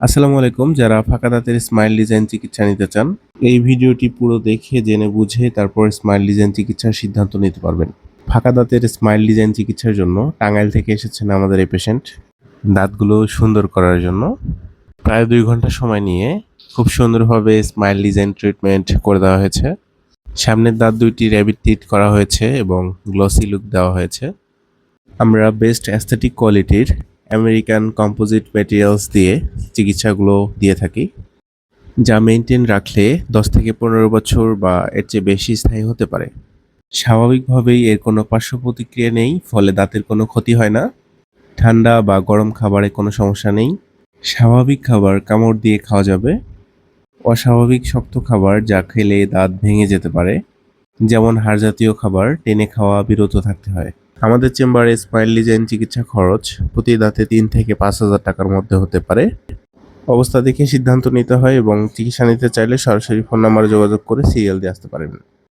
আসসালামু আলাইকুম। যারা ফাঁকা দাঁতের স্মাইল ডিজাইন চিকিৎসা নিতে চান, এই ভিডিওটি পুরো দেখে জেনে বুঝে তারপর স্মাইল ডিজাইন চিকিৎসার সিদ্ধান্ত নিতে পারবেন। ফাঁকা দাঁতের স্মাইল ডিজাইন চিকিৎসার জন্য টাঙ্গাইল থেকে এসেছেন আমাদের এই পেশেন্ট দাঁতগুলো সুন্দর করার জন্য। প্রায় 2 ঘন্টা সময় নিয়ে খুব সুন্দরভাবে স্মাইল ডিজাইন ট্রিটমেন্ট করে দেওয়া হয়েছে। সামনের দাঁত 2টি র‍্যাবিট টিট করা হয়েছে এবং গ্লসি লুক দেওয়া হয়েছে। আমরা বেস্ট অ্যাস্থেটিক কোয়ালিটির আমেরিকান কম্পোজিট ম্যাটেরিয়ালস দিয়ে চিকিৎসাগুলো দিয়ে থাকি, যা মেইনটেইন রাখলে 10 থেকে 15 বছর বা এর চেয়ে বেশি স্থায়ী হতে পারে। স্বাভাবিকভাবেই এর কোনো পার্শ্ব প্রতিক্রিয়া নেই, ফলে দাঁতের কোনো ক্ষতি হয় না। ঠান্ডা বা গরম খাবারে কোনো সমস্যা নেই। স্বাভাবিক খাবার কামড় দিয়ে খাওয়া যাবে। অস্বাভাবিক শক্ত খাবার যা খেলে দাঁত ভেঙে যেতে পারে, যেমন হাড় জাতীয় খাবার, টেনে খাওয়া বিরত থাকতে হয়। আমাদের চেম্বারে স্মাইল ডিজাইন চিকিৎসা খরচ প্রতি দাঁতে 3 থেকে 5,000 টাকার মধ্যে হতে পারে। অবস্থা দেখে সিদ্ধান্ত নিতে হয় এবং চিকিৎসা নিতে চাইলে সরাসরি ফোন নাম্বারে যোগাযোগ করে সিরিয়াল দিয়ে আসতে পারেন।